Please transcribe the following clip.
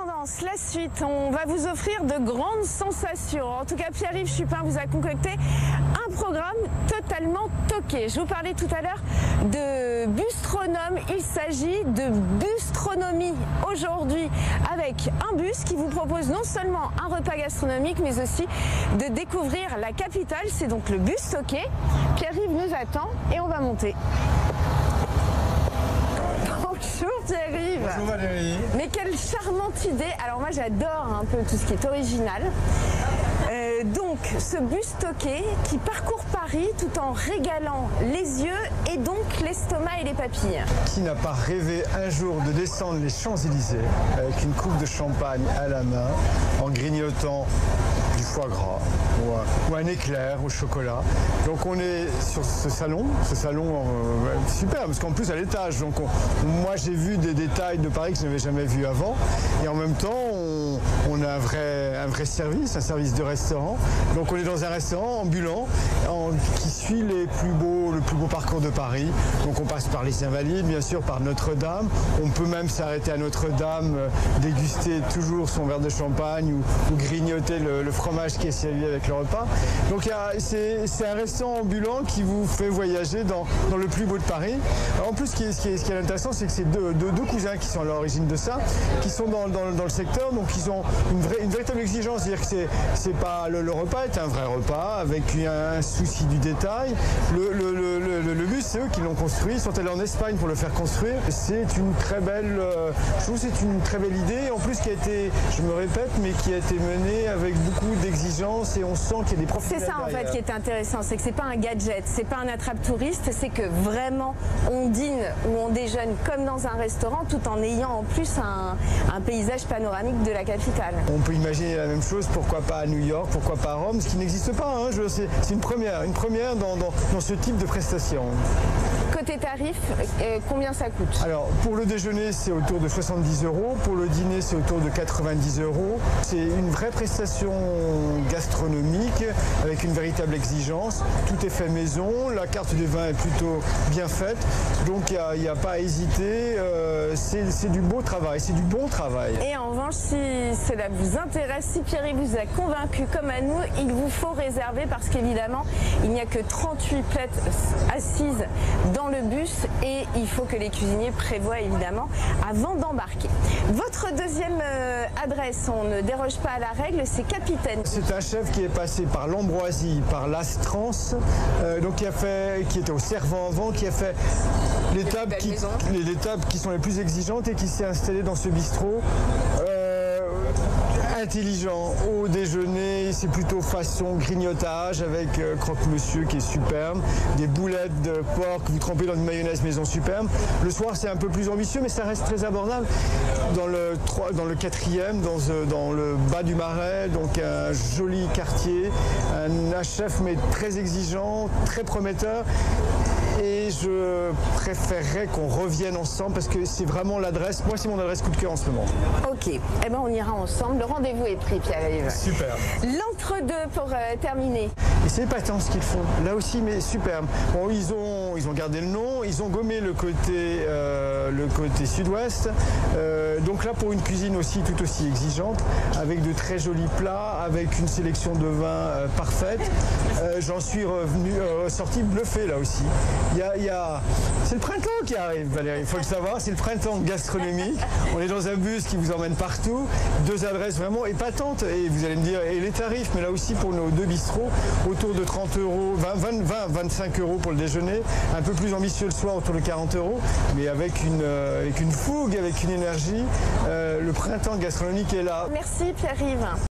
Tendance, la suite, on va vous offrir de grandes sensations. En tout cas, Pierre-Yves Chupin vous a concocté un programme totalement toqué. Je vous parlais tout à l'heure de Bustronome. Il s'agit de bustronomie aujourd'hui avec un bus qui vous propose non seulement un repas gastronomique, mais aussi de découvrir la capitale. C'est donc le bus toqué. Pierre-Yves nous attend et on va monter. Bonjour Pierre-Yves. Bonjour Valérie. Mais quelle charmante idée. Alors moi j'adore un peu tout ce qui est original. Donc ce bus toqué qui parcourt Paris tout en régalant les yeux et donc l'estomac et les papilles. Qui n'a pas rêvé un jour de descendre les Champs-Élysées avec une coupe de champagne à la main en grignotant du foie gras ou un éclair au chocolat. Donc on est sur ce salon super parce qu'en plus à l'étage. Donc moi j'ai vu des détails de Paris que je n'avais jamais vu avant et en même temps on a un vrai service, un service de restaurant. Donc on est dans un restaurant ambulant qui suit le plus beau parcours de Paris. Donc on passe par les Invalides, bien sûr, par Notre-Dame. On peut même s'arrêter à Notre-Dame, déguster toujours son verre de champagne ou grignoter le fromage qui est servi avec le repas. Donc c'est un restaurant ambulant qui vous fait voyager dans le plus beau de Paris. Alors, en plus, ce qui est intéressant, c'est que c'est deux cousins qui sont à l'origine de ça, qui sont dans le secteur, donc ils ont une véritable exigence, c'est-à-dire que c'est pas le repas est un vrai repas avec un souci du détail. Le bus, c'est eux qui l'ont construit. Ils sont allés en Espagne pour le faire construire. C'est une très belle, je trouve, c'est une très belle idée. En plus, qui a été, je me répète, mais qui a été menée avec beaucoup d'exigences et on sent qu'il y a des professionnels. C'est ça en fait qui est intéressant, c'est que c'est pas un gadget, c'est pas un attrape-touriste, c'est que vraiment on dîne ou on déjeune comme dans un restaurant tout en ayant en plus un paysage panoramique de la capitale. On peut imaginer la même chose, pourquoi pas à New York, pourquoi pas à Rome, ce qui n'existe pas. Hein, c'est une première dans ce type de prestation. Côté tarif, combien ça coûte? Alors pour le déjeuner c'est autour de 70 €, pour le dîner c'est autour de 90 €. C'est une vraie prestation gastronomique avec une véritable exigence. Tout est fait maison, la carte des vins est plutôt bien faite, donc il n'y a pas à hésiter. C'est du beau travail, c'est du bon travail. Et en revanche, si cela vous intéresse, si Pierre vous a convaincu comme à nous, il vous faut réserver parce qu'évidemment, il n'y a que 38 places assises dans le bus et il faut que les cuisiniers prévoient évidemment avant d'embarquer. Votre deuxième adresse, on ne déroge pas à la règle, c'est Capitaine. C'est un chef qui est passé par l'Ambroisie, par l'Astrance, donc qui était au Servant avant, qui a fait les tables qui sont les plus exigeantes et qui s'est installé dans ce bistrot. Intelligent au déjeuner, c'est plutôt façon grignotage avec croque-monsieur qui est superbe, des boulettes de porc que vous trempez dans une mayonnaise maison superbe. Le soir c'est un peu plus ambitieux mais ça reste très abordable. Dans le quatrième, dans le bas du Marais, donc un joli quartier, un chef mais très exigeant, très prometteur. Et je préférerais qu'on revienne ensemble parce que c'est vraiment l'adresse, moi c'est mon adresse coup de cœur en ce moment. Ok, eh ben on ira ensemble, le rendez-vous est pris Pierre-Yves. Super. L'entre-deux pour terminer. Et c'est épatant ce qu'ils font, là aussi mais superbe. Bon, ils ont gardé le nom, ils ont gommé le côté sud-ouest, donc là pour une cuisine aussi tout aussi exigeante, avec de très jolis plats, avec une sélection de vins parfaite. J'en suis sorti bluffé là aussi. C'est le printemps qui arrive Valérie, il faut le savoir, c'est le printemps gastronomique. On est dans un bus qui vous emmène partout, deux adresses vraiment épatantes et vous allez me dire, et les tarifs, mais là aussi pour nos deux bistrots, autour de 30 €, 25 € pour le déjeuner, un peu plus ambitieux le soir autour de 40 €, mais avec une fougue, avec une énergie, le printemps gastronomique est là. Merci Pierre-Yves.